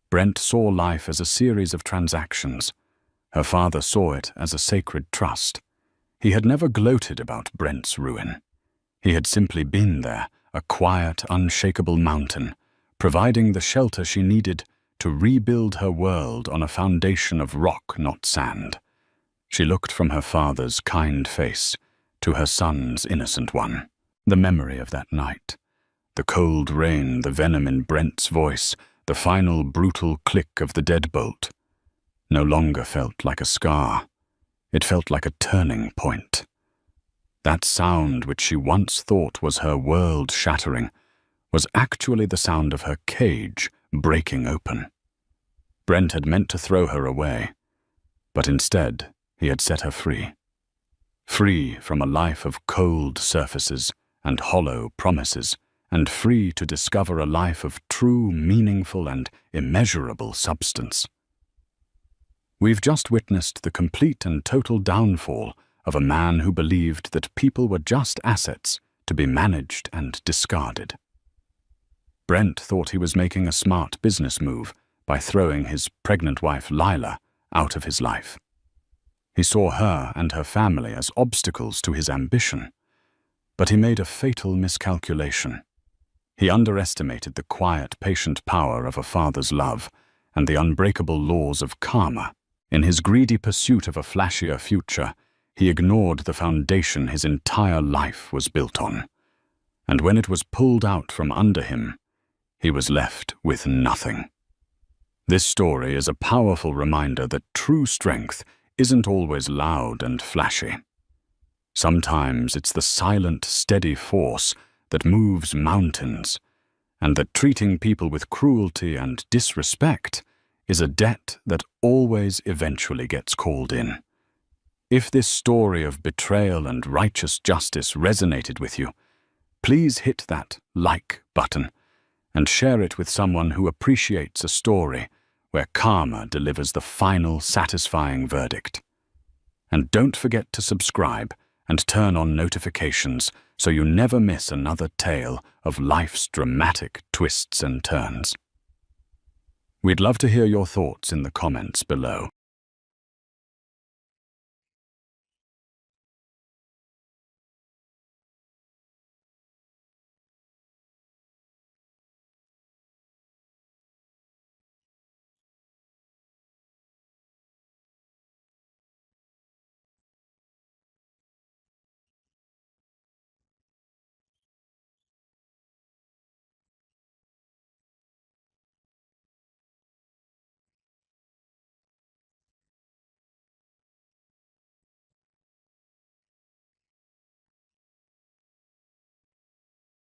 Brent saw life as a series of transactions. Her father saw it as a sacred trust. He had never gloated about Brent's ruin. He had simply been there, a quiet, unshakable mountain, providing the shelter she needed to rebuild her world on a foundation of rock, not sand. She looked from her father's kind face to her son's innocent one. The memory of that night, the cold rain, the venom in Brent's voice, the final brutal click of the deadbolt, no longer felt like a scar. It felt like a turning point. That sound, which she once thought was her world shattering, was actually the sound of her cage breaking open. Brent had meant to throw her away, but instead he had set her free. Free from a life of cold surfaces and hollow promises, and free to discover a life of true, meaningful, and immeasurable substance. We've just witnessed the complete and total downfall of a man who believed that people were just assets to be managed and discarded. Brent thought he was making a smart business move by throwing his pregnant wife Lila out of his life. He saw her and her family as obstacles to his ambition, but he made a fatal miscalculation. He underestimated the quiet, patient power of a father's love and the unbreakable laws of karma. In his greedy pursuit of a flashier future, he ignored the foundation his entire life was built on. And when it was pulled out from under him, he was left with nothing. This story is a powerful reminder that true strength isn't always loud and flashy. Sometimes it's the silent, steady force that moves mountains, and that treating people with cruelty and disrespect is a debt that always eventually gets called in. If this story of betrayal and righteous justice resonated with you, please hit that like button and share it with someone who appreciates a story where karma delivers the final satisfying verdict. And don't forget to subscribe and turn on notifications so you never miss another tale of life's dramatic twists and turns. We'd love to hear your thoughts in the comments below.